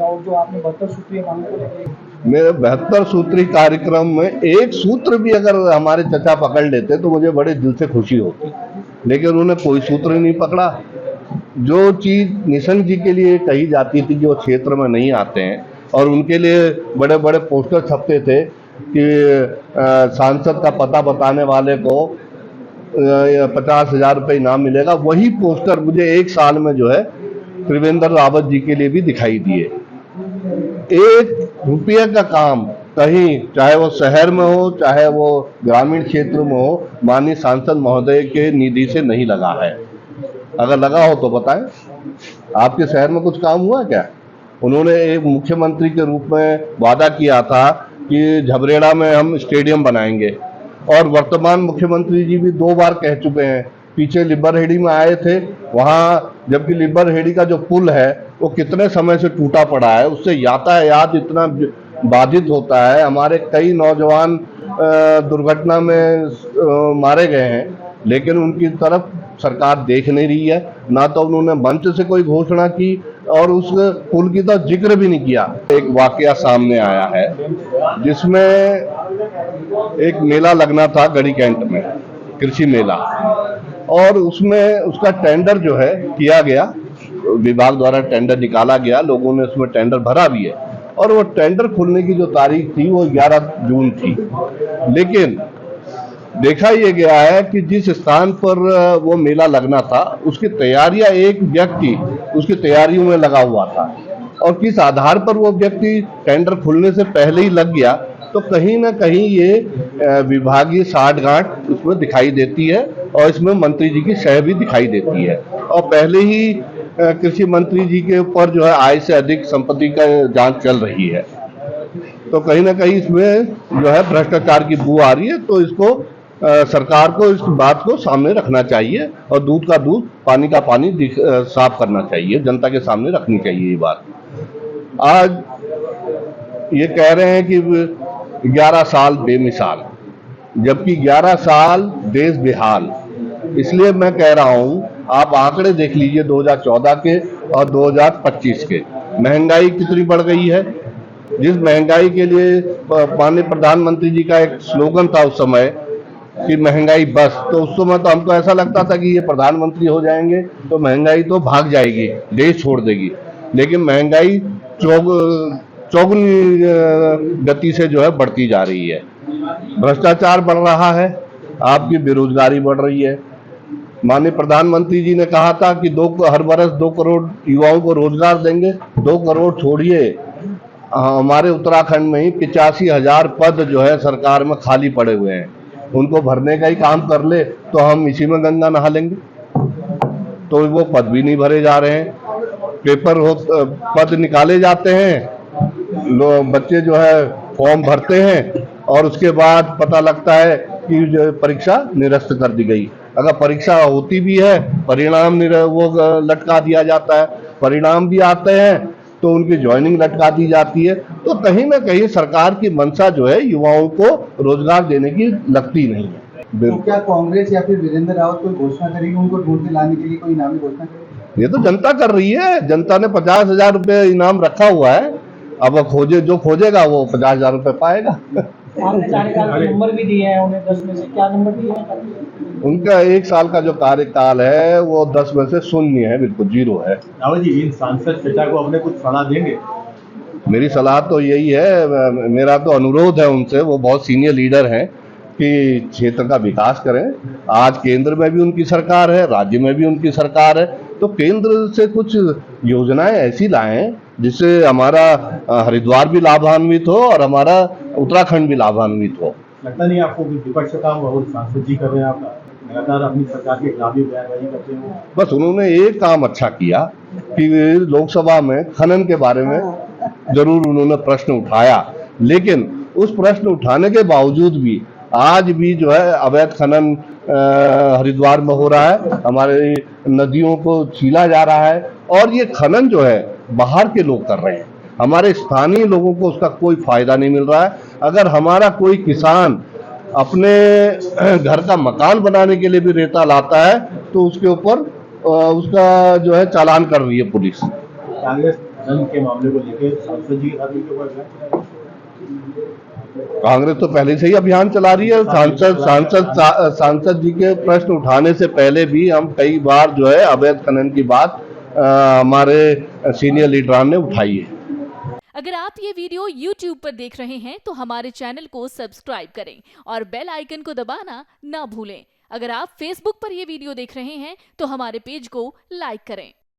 और जो आपने 72 सूत्रीय मांगों को लेकर मेरे 72 सूत्री कार्यक्रम में एक सूत्र भी अगर हमारे चचा पकड़ लेते तो मुझे बड़े दिल से खुशी होती, लेकिन उन्होंने कोई सूत्र नहीं पकड़ा। जो चीज निशंक जी के लिए कही जाती थी कि वो क्षेत्र में नहीं आते हैं और उनके लिए बड़े बड़े पोस्टर छपते थे कि सांसद का पता बताने वाले को 50,000 रुपये इनाम मिलेगा, वही पोस्टर मुझे एक साल में जो है त्रिवेंद्र रावत जी के लिए भी दिखाई दिए। 1 रुपये का काम कहीं, चाहे वो शहर में हो चाहे वो ग्रामीण क्षेत्र में हो, माननीय सांसद महोदय के निधि से नहीं लगा है। अगर लगा हो तो बताएं, आपके शहर में कुछ काम हुआ क्या? उन्होंने एक मुख्यमंत्री के रूप में वादा किया था कि झबरेड़ा में हम स्टेडियम बनाएंगे, और वर्तमान मुख्यमंत्री जी भी 2 बार कह चुके हैं। पीछे लिब्बरहेड़ी में आए थे, वहाँ जबकि लिब्बरहेड़ी का जो पुल है वो कितने समय से टूटा पड़ा है, उससे यातायात इतना बाधित होता है, हमारे कई नौजवान दुर्घटना में मारे गए हैं, लेकिन उनकी तरफ सरकार देख नहीं रही है। ना तो उन्होंने मंच से कोई घोषणा की और उस पुल की तो जिक्र भी नहीं किया। एक वाकया सामने आया है जिसमें एक मेला लगना था गढ़ी कैंट में, कृषि मेला, और उसमें उसका टेंडर जो है किया गया, विभाग द्वारा टेंडर निकाला गया, लोगों ने उसमें टेंडर भरा भी है, और वो टेंडर खुलने की जो तारीख थी वो 11 जून थी। लेकिन देखा यह गया है कि जिस स्थान पर वो मेला लगना था उसकी तैयारियां, एक व्यक्ति उसकी तैयारियों में लगा हुआ था, और किस आधार पर वो व्यक्ति टेंडर खुलने से पहले ही लग गया, तो कहीं ना कहीं ये विभागीय साठगांठ उसमें दिखाई देती है, और इसमें मंत्री जी की सह भी दिखाई देती है। और पहले ही कृषि मंत्री जी के ऊपर जो है आय से अधिक संपत्ति का जांच चल रही है, तो कहीं ना कहीं इसमें जो है भ्रष्टाचार की बू आ रही है। तो इसको सरकार को इस बात को सामने रखना चाहिए, और दूध का दूध पानी का पानी साफ करना चाहिए, जनता के सामने रखनी चाहिए ये बात। आज ये कह रहे हैं कि 11 साल बेमिसाल, जबकि 11 साल देश बेहाल। इसलिए मैं कह रहा हूं, आप आंकड़े देख लीजिए 2014 के और 2025 के, महंगाई कितनी बढ़ गई है। जिस महंगाई के लिए माननीय प्रधानमंत्री जी का एक स्लोगन था उस समय कि महंगाई बस, तो उस समय तो हमको ऐसा लगता था कि ये प्रधानमंत्री हो जाएंगे तो महंगाई तो भाग जाएगी, देश छोड़ देगी, लेकिन महंगाई चौगुनी गति से जो है बढ़ती जा रही है। भ्रष्टाचार बढ़ रहा है, आपकी बेरोजगारी बढ़ रही है। माननीय प्रधानमंत्री जी ने कहा था कि हर वर्ष 2 करोड़ युवाओं को रोजगार देंगे। 2 करोड़ छोड़िए, हमारे उत्तराखंड में ही 85,000 पद जो है सरकार में खाली पड़े हुए हैं, उनको भरने का ही काम कर ले तो हम इसी में गंगा नहा लेंगे, तो वो पद भी नहीं भरे जा रहे हैं। पद निकाले जाते हैं, बच्चे जो है फॉर्म भरते हैं, और उसके बाद पता लगता है कि जो परीक्षा निरस्त कर दी गई। अगर परीक्षा होती भी है, परिणाम वो लटका दिया जाता है, परिणाम भी आते हैं तो उनकी ज्वाइनिंग लटका दी जाती है। तो कहीं ना कहीं सरकार की मंशा जो है युवाओं को रोजगार देने की लगती नहीं है। तो क्या कांग्रेस या फिर वीरेंद्र रावत कोई घोषणा करेगी उनको ढूंढ के लाने के लिए, कोई इनामी घोषणा करेगी? ये तो जनता कर रही है, जनता ने 50,000 रुपये इनाम रखा हुआ है, अब जो खोजेगा वो 50,000 रुपये पाएगा। आपने नंबर भी दिए हैं उन्हें, 10 में से क्या नंबर दिए हैं? उनका 1 साल का जो कार्यकाल है वो 10 में से 0 है, बिल्कुल 0 है। रावत जी, इन सांसद चचा को अपने कुछ सलाह देंगे? मेरी सलाह तो यही है, मेरा तो अनुरोध है उनसे, वो बहुत सीनियर लीडर हैं, कि क्षेत्र का विकास करें। आज केंद्र में भी उनकी सरकार है, राज्य में भी उनकी सरकार है, तो केंद्र से कुछ योजनाएं ऐसी लाएं जिससे हमारा हरिद्वार भी लाभान्वित हो और हमारा उत्तराखंड भी लाभान्वित हो। लगता नहीं आपको विपक्ष का और सांसद जी कर रहे हैं, आप लगातार अपनी सरकार के खिलाफ भी बयानबाजी करते हैं? बस उन्होंने एक काम अच्छा किया कि लोकसभा में खनन के बारे में जरूर उन्होंने प्रश्न उठाया, लेकिन उस प्रश्न उठाने के बावजूद भी आज भी जो है अवैध खनन हरिद्वार में हो रहा है, हमारे नदियों को छीला जा रहा है, और ये खनन जो है बाहर के लोग कर रहे हैं, हमारे स्थानीय लोगों को उसका कोई फायदा नहीं मिल रहा है। अगर हमारा कोई किसान अपने घर का मकान बनाने के लिए भी रेता लाता है तो उसके ऊपर उसका जो है चालान कर रही है पुलिस। कांग्रेस खनन के मामले को लेकर सांसद जी के साथ मिलकर अभियान चलाया। कांग्रेस तो पहले से ही अभियान चला रही है। सांसद जी के प्रश्न उठाने से पहले भी हम कई बार जो है अवैध खनन की बात हमारे सीनियर लीडरान ने उठाई है। अगर आप ये वीडियो YouTube पर देख रहे हैं तो हमारे चैनल को सब्सक्राइब करें और बेल आइकन को दबाना ना भूलें। अगर आप Facebook पर ये वीडियो देख रहे हैं तो हमारे पेज को लाइक करें।